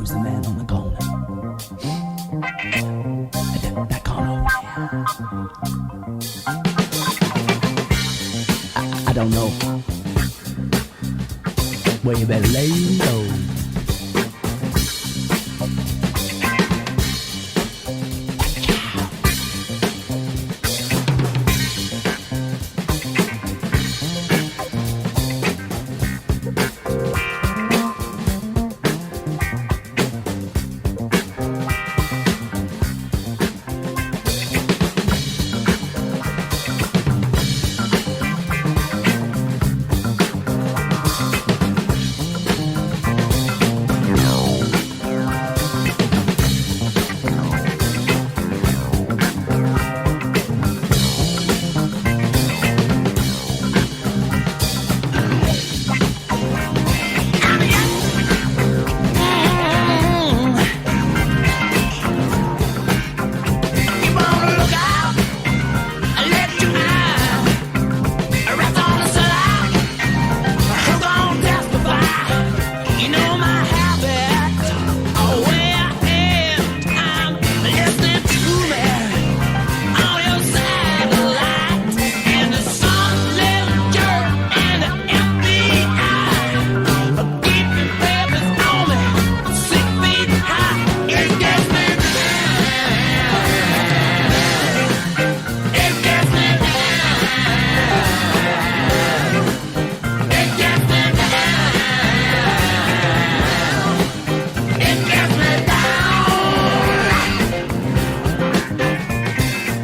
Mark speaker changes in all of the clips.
Speaker 1: Who's the man on the corner? That corner. I don't know. Well, you better lay low.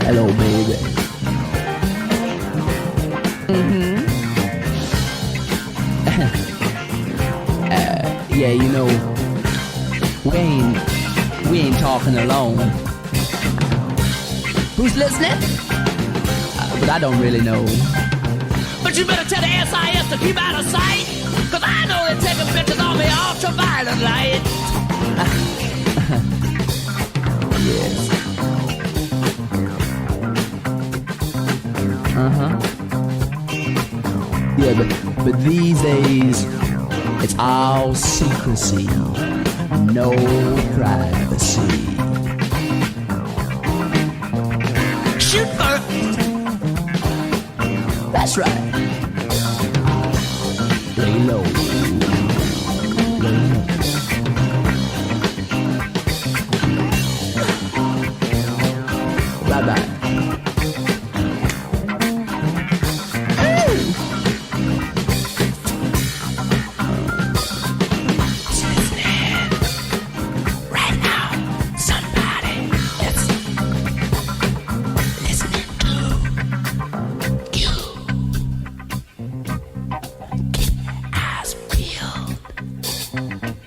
Speaker 1: Hello, baby. Yeah, you know, we ain't talking alone. Who's listening? But I don't really know.
Speaker 2: But you better tell the SIS to keep out of sight, 'cause I know they're taking pictures on the ultraviolet light.
Speaker 1: Yes. Yeah, but these days, it's all secrecy, no privacy.
Speaker 2: Shoot first.
Speaker 1: That's right. Lay low. Lay low. Bye-bye.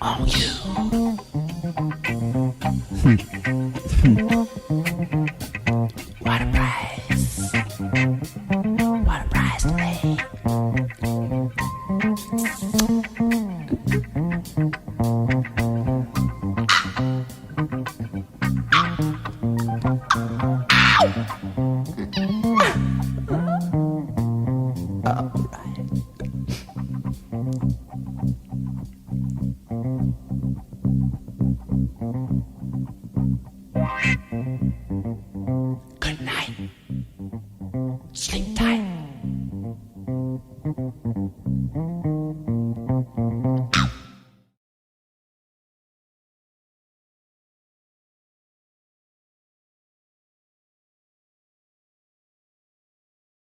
Speaker 2: On you. What a price. What a price to pay.